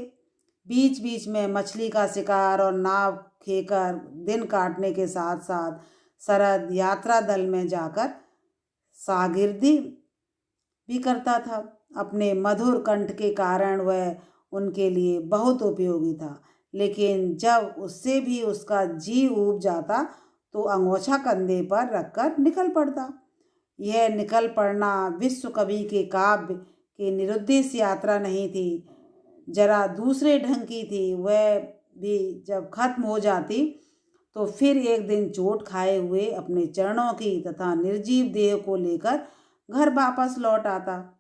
बीच बीच में मछली का शिकार और नाव खेकर दिन काटने के साथ साथ शरद यात्रा दल में जाकर शागिर्दी भी करता था। अपने मधुर कंठ के कारण वह उनके लिए बहुत उपयोगी था। लेकिन जब उससे भी उसका जी ऊब जाता तो अंगोछा कंधे पर रखकर निकल पड़ता। यह निकल पड़ना विश्व कवि के काव्य की निरुद्देश यात्रा नहीं थी, जरा दूसरे ढंग की थी। वह भी जब खत्म हो जाती तो फिर एक दिन चोट खाए हुए अपने चरणों की तथा निर्जीव देह को लेकर घर वापस लौट आता।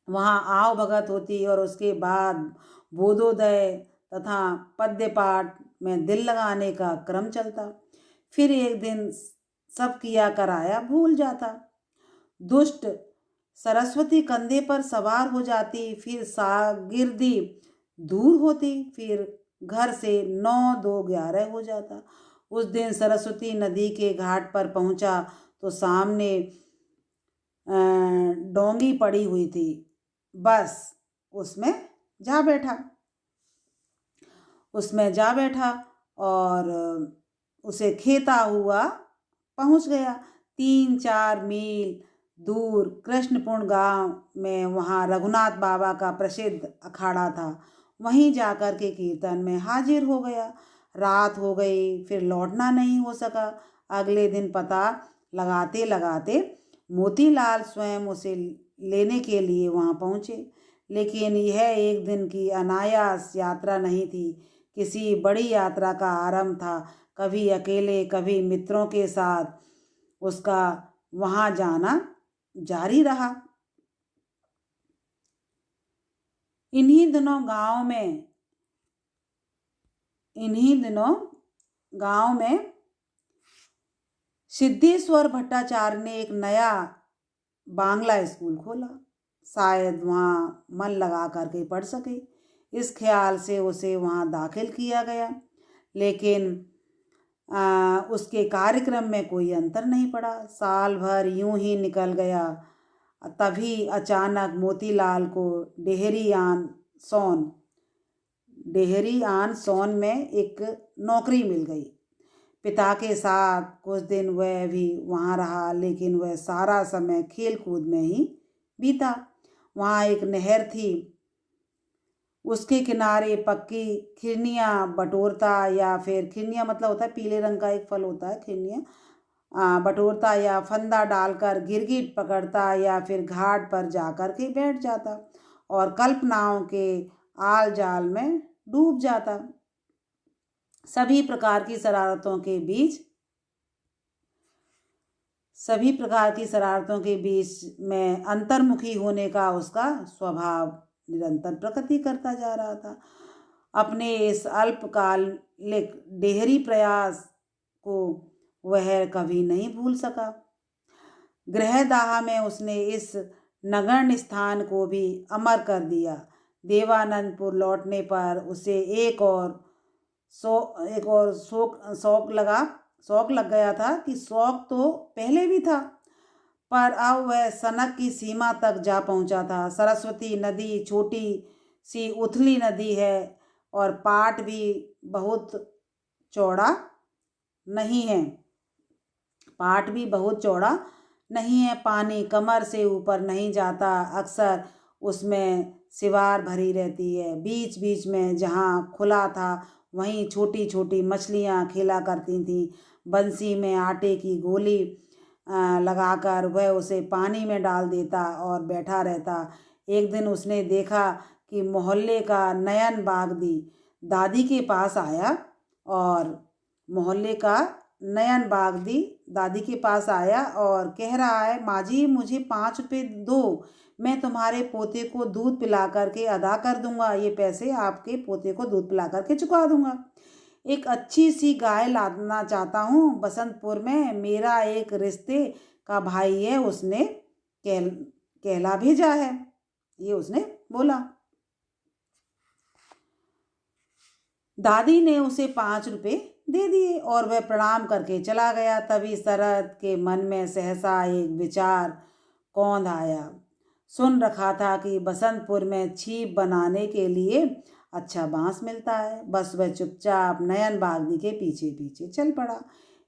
वहाँ आव भगत होती और उसके बाद बोधोदय तथा पद्य पाठ में दिल लगाने का क्रम चलता। फिर एक दिन सब किया कराया भूल जाता। दुष्ट सरस्वती कंधे पर सवार हो जाती। फिर शागिर्दी दूर होती। फिर घर से 9 2 11 हो जाता। उस दिन सरस्वती नदी के घाट पर पहुंचा तो सामने डोंगी पड़ी हुई थी। बस उसमें जा बैठा उसमें जा बैठा और उसे खेता हुआ पहुंच गया। 3 4 मील दूर कृष्णपुर गांव में वहाँ रघुनाथ बाबा का प्रसिद्ध अखाड़ा था। वहीं जाकर के कीर्तन में हाजिर हो गया। रात हो गई, फिर लौटना नहीं हो सका। अगले दिन पता लगाते लगाते मोतीलाल स्वयं उसे लेने के लिए वहाँ पहुँचे। लेकिन यह एक दिन की अनायास यात्रा नहीं थी, किसी बड़ी यात्रा का आरंभ था। कभी अकेले कभी मित्रों के साथ उसका वहाँ जाना जारी रहा। इन्हीं दिनों गांव में सिद्धेश्वर भट्टाचार्य ने एक नया बांग्ला स्कूल खोला। शायद वहाँ मन लगा करके पढ़ सके, इस ख्याल से उसे वहाँ दाखिल किया गया। लेकिन उसके कार्यक्रम में कोई अंतर नहीं पड़ा। साल भर यूं ही निकल गया। तभी अचानक मोतीलाल को डेहरी आन सोन में एक नौकरी मिल गई। पिता के साथ कुछ दिन वह भी वहाँ रहा, लेकिन वह सारा समय खेल कूद में ही बीता। वहाँ एक नहर थी, उसके किनारे पक्की खिरनियाँ बटोरता, या फिर खिरनियाँ मतलब होता है पीले रंग का एक फल होता है खिरनियाँ, बटोरता या फंदा डालकर गिरगिट पकड़ता, या फिर घाट पर जाकर के बैठ जाता और कल्पनाओं के आल जाल में डूब जाता। सभी प्रकार की शरारतों के बीच में अंतर्मुखी होने का उसका स्वभाव निरंतर प्रगति करता जा रहा था। अपने इस अल्पकालिक डेहरी प्रयास को वह कभी नहीं भूल सका। गृहदाह में उसने इस नगण्य स्थान को भी अमर कर दिया। देवानंदपुर लौटने पर उसे एक और शौक लग गया था कि शौक तो पहले भी था, पर अब वह सनक की सीमा तक जा पहुंचा था। सरस्वती नदी छोटी सी उथली नदी है और पाट भी बहुत चौड़ा नहीं है। पानी कमर से ऊपर नहीं जाता। अक्सर उसमें सिवार भरी रहती है। बीच बीच में जहाँ खुला था वहीं छोटी छोटी मछलियाँ खेला करती थीं। बंसी में आटे की गोली लगाकर वह उसे पानी में डाल देता और बैठा रहता। एक दिन उसने देखा कि मोहल्ले का नयन बागदी दादी के पास आया और कह रहा है, माँ जी मुझे 5 रुपये दो, मैं तुम्हारे पोते को दूध पिला करके अदा कर दूंगा। ये पैसे आपके पोते को दूध पिला करके चुका दूंगा। एक अच्छी सी गाय लाना चाहता हूँ बसंतपुर में, मेरा एक रिश्ते का भाई है, उसने कहला भेजा है। ये उसने बोला। दादी ने उसे 5 रुपये दे दिए और वह प्रणाम करके चला गया। तभी शरद के मन में सहसा एक विचार कौंध आया। सुन रखा था कि बसंतपुर में छीप बनाने के लिए अच्छा बांस मिलता है। बस वह चुपचाप नयन बागदी के पीछे पीछे चल पड़ा।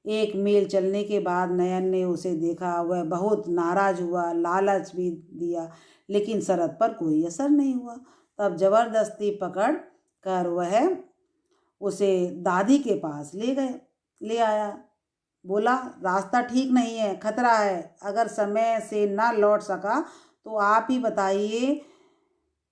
1 मील चलने के बाद नयन ने उसे देखा। वह बहुत नाराज हुआ, लालच भी दिया, लेकिन शरद पर कोई असर नहीं हुआ। तब जबरदस्ती पकड़ कर वह उसे दादी के पास ले आया। बोला, रास्ता ठीक नहीं है, खतरा है। अगर समय से ना लौट सका तो आप ही बताइए,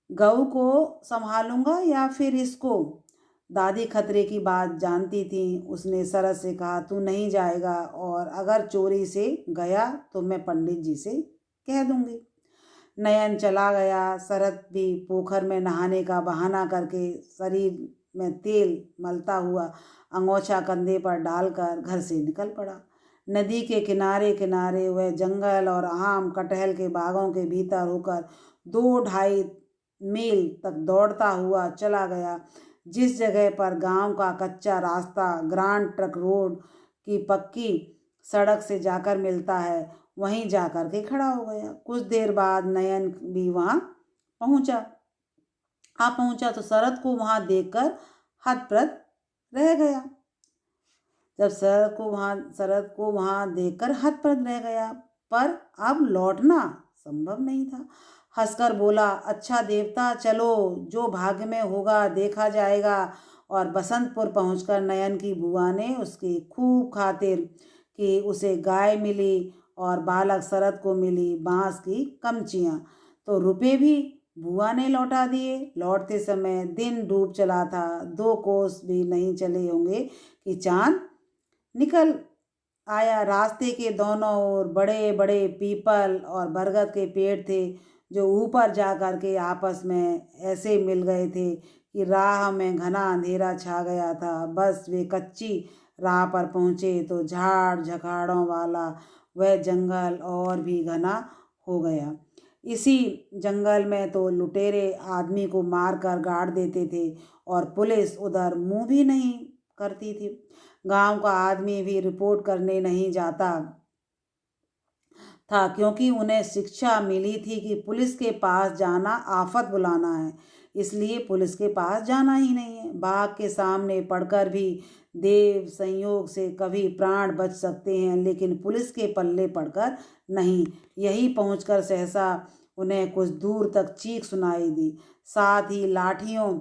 गऊ को संभालूंगा या फिर इसको। दादी खतरे की बात जानती थी। उसने शरद से कहा, तू नहीं जाएगा, और अगर चोरी से गया तो मैं पंडित जी से कह दूंगी। नयन चला गया। शरद भी पोखर में नहाने का बहाना करके शरीर में तेल मलता हुआ अंगोछा कंधे पर डालकर घर से निकल पड़ा। नदी के किनारे किनारे वह जंगल और आम कटहल के बागों के भीतर होकर 2 2.5 मील तक दौड़ता हुआ चला गया। जिस जगह पर गांव का कच्चा रास्ता ग्रांड ट्रक रोड की पक्की सड़क से जाकर मिलता है, वहीं जाकर के खड़ा हो गया। कुछ देर बाद नयन भी वहां पहुंचा। पहुंचा तो शरद को वहां देखकर हतप्रभ रह गया। जब शरद को वहां देखकर हतप्रभ रह गया, पर अब लौटना संभव नहीं था। हंसकर बोला, अच्छा देवता, चलो, जो भाग्य में होगा देखा जाएगा। और बसंतपुर पहुंचकर नयन की बुआ ने उसकी खूब खातिर कि उसे गाय मिली और बालक शरद को मिली बांस की कमचियाँ, तो रुपए भी बुआ ने लौटा दिए। लौटते समय दिन डूब चला था, 2 कोस भी नहीं चले होंगे कि चांद निकल आया। रास्ते के दोनों ओर बड़े बड़े पीपल और बरगद के पेड़ थे, जो ऊपर जा कर के आपस में ऐसे मिल गए थे कि राह में घना अंधेरा छा गया था। बस वे कच्ची राह पर पहुँचे तो झाड़ झखाड़ों वाला वह जंगल और भी घना हो गया। इसी जंगल में तो लुटेरे आदमी को मार कर गाड़ देते थे और पुलिस उधर मुंह भी नहीं करती थी। गांव का आदमी भी रिपोर्ट करने नहीं जाता था, क्योंकि उन्हें शिक्षा मिली थी कि पुलिस के पास जाना आफत बुलाना है, इसलिए पुलिस के पास जाना ही नहीं है। बाघ के सामने पड़कर भी देव संयोग से कभी प्राण बच सकते हैं, लेकिन पुलिस के पल्ले पड़कर नहीं। यही पहुंचकर सहसा उन्हें कुछ दूर तक चीख सुनाई दी, साथ ही लाठियों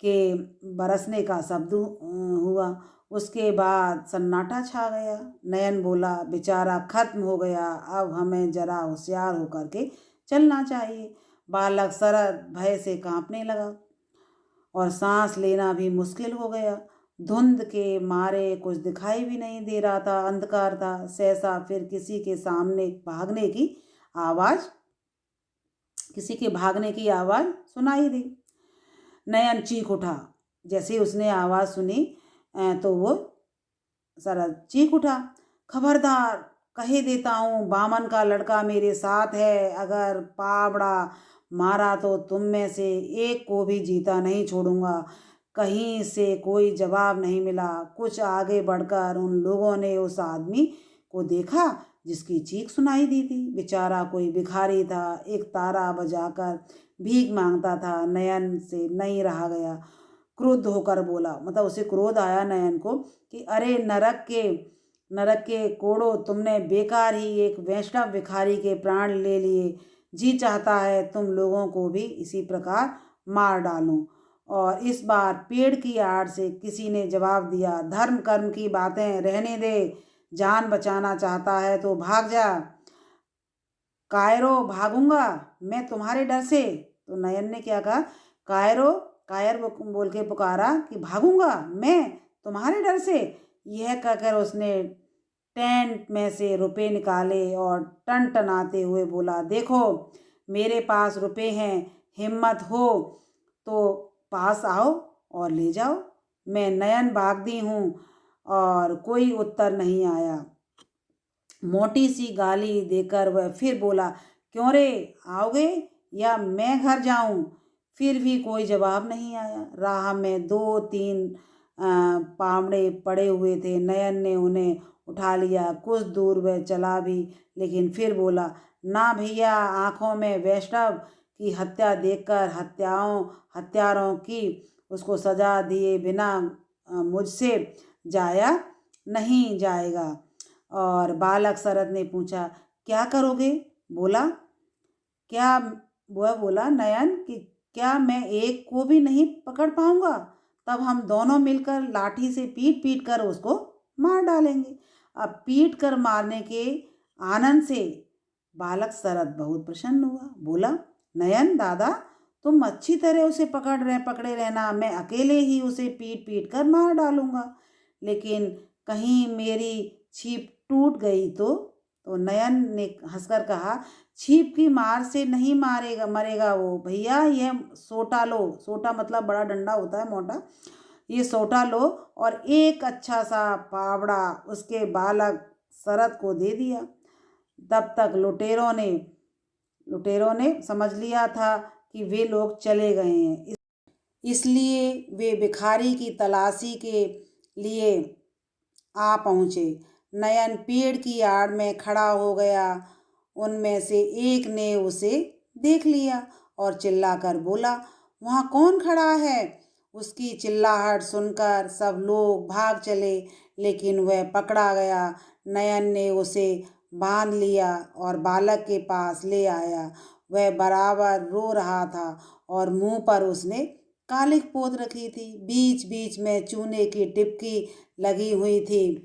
के बरसने का शब्द हुआ। उसके बाद सन्नाटा छा गया। नयन बोला, बेचारा खत्म हो गया, अब हमें जरा होशियार होकर के चलना चाहिए। बालक शरद भय से कांपने लगा और सांस लेना भी मुश्किल हो गया। धुंध के मारे कुछ दिखाई भी नहीं दे रहा था, अंधकार था। सहसा फिर किसी के भागने की आवाज सुनाई दी। नयन चीख उठा। जैसे उसने आवाज सुनी तो वो शरद चीख उठा, खबरदार, कहे देता हूँ, बामन का लड़का मेरे साथ है। अगर पावड़ा मारा तो तुम में से एक को भी जीता नहीं छोड़ूंगा। कहीं से कोई जवाब नहीं मिला। कुछ आगे बढ़कर उन लोगों ने उस आदमी को देखा जिसकी चीख सुनाई दी थी। बेचारा कोई भिखारी था, एक तारा बजाकर भीख मांगता था। नयन से नहीं रहा गया, क्रुद्ध होकर बोला, मतलब उसे क्रोध आया नयन को कि अरे नरक के कोड़ो, तुमने बेकार ही एक वैष्णव भिखारी के प्राण ले लिए। जी चाहता है तुम लोगों को भी इसी प्रकार मार डालूं। और इस बार पेड़ की आड़ से किसी ने जवाब दिया, धर्म कर्म की बातें रहने दे, जान बचाना चाहता है तो भाग जा। कायरो, भागूंगा मैं तुम्हारे डर से। तो नयन ने क्या कहा, कायर बोल के पुकारा कि भागूंगा मैं तुम्हारे डर से। यह कहकर उसने टेंट में से रुपए निकाले और टनटनाते हुए बोला, देखो मेरे पास रुपए हैं, हिम्मत हो तो पास आओ और ले जाओ। मैं नयन भागती हूँ। और कोई उत्तर नहीं आया। मोटी सी गाली देकर वह फिर बोला, क्यों रे, आओगे या मैं घर जाऊं? फिर भी कोई जवाब नहीं आया। राह में 2-3 पावड़े पड़े हुए थे। नयन ने उन्हें उठा लिया। कुछ दूर वह चला भी, लेकिन फिर बोला, ना भैया, आंखों में वैष्णव की हत्या देखकर हत्यारों की उसको सजा दिए बिना मुझसे जाया नहीं जाएगा। और बालक शरद ने पूछा, क्या करोगे? वह बोला नयन कि क्या मैं एक को भी नहीं पकड़ पाऊंगा? तब हम दोनों मिलकर लाठी से पीट पीट कर उसको मार डालेंगे। अब पीट कर मारने के आनंद से बालक शरद बहुत प्रसन्न हुआ। बोला, नयन दादा, तुम अच्छी तरह उसे पकड़े रहना, मैं अकेले ही उसे पीट पीट कर मार डालूंगा। लेकिन कहीं मेरी छिप टूट गई तो नयन ने हंसकर कहा, छिप की मार से नहीं मरेगा वो भैया। यह सोटा लो, सोटा मतलब बड़ा डंडा होता है मोटा, ये सोटा लो और एक अच्छा सा पावड़ा उसके बालक शरद को दे दिया। तब तक लुटेरों ने समझ लिया था कि वे लोग चले गए हैं, इसलिए वे भिखारी की तलाशी के लिए आ पहुँचे। नयन पेड़ की आड़ में खड़ा हो गया। उनमें से एक ने उसे देख लिया और चिल्लाकर बोला, वहाँ कौन खड़ा है? उसकी चिल्लाहट सुनकर सब लोग भाग चले, लेकिन वह पकड़ा गया। नयन ने उसे बांध लिया और बालक के पास ले आया। वह बराबर रो रहा था और मुंह पर उसने कालिख पोत रखी थी। बीच बीच में चूने की टिपकी लगी हुई थी।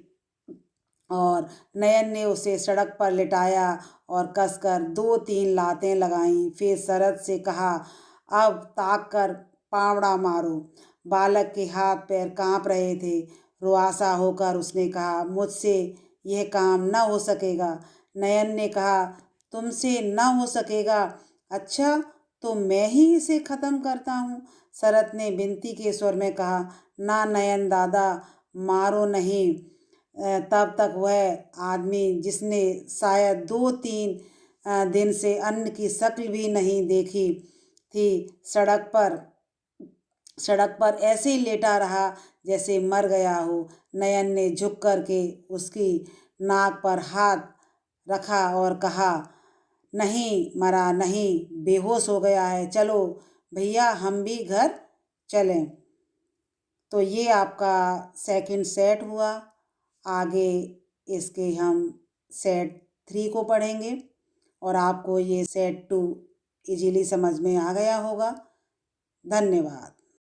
और नयन ने उसे सड़क पर लिटाया और कसकर 2-3 लातें लगाईं। फिर शरद से कहा, अब ताक कर पावड़ा मारो। बालक के हाथ पैर कांप रहे थे। रुआसा होकर उसने कहा, मुझसे यह काम न हो सकेगा। नयन ने कहा, तुमसे न हो सकेगा? अच्छा, तो मैं ही इसे खत्म करता हूँ। शरद ने विनती के स्वर में कहा, ना नयन दादा, मारो नहीं। तब तक वह आदमी, जिसने शायद 2-3 दिन से अन्न की शक्ल भी नहीं देखी थी, सड़क पर ऐसे ही लेटा रहा जैसे मर गया हो। नयन ने झुक करके उसकी नाक पर हाथ रखा और कहा, नहीं मरा नहीं, बेहोश हो गया है। चलो भैया, हम भी घर चलें। तो ये आपका सेकंड सेट हुआ। आगे इसके हम सेट 3 को पढ़ेंगे और आपको ये सेट 2 इजीली समझ में आ गया होगा। धन्यवाद।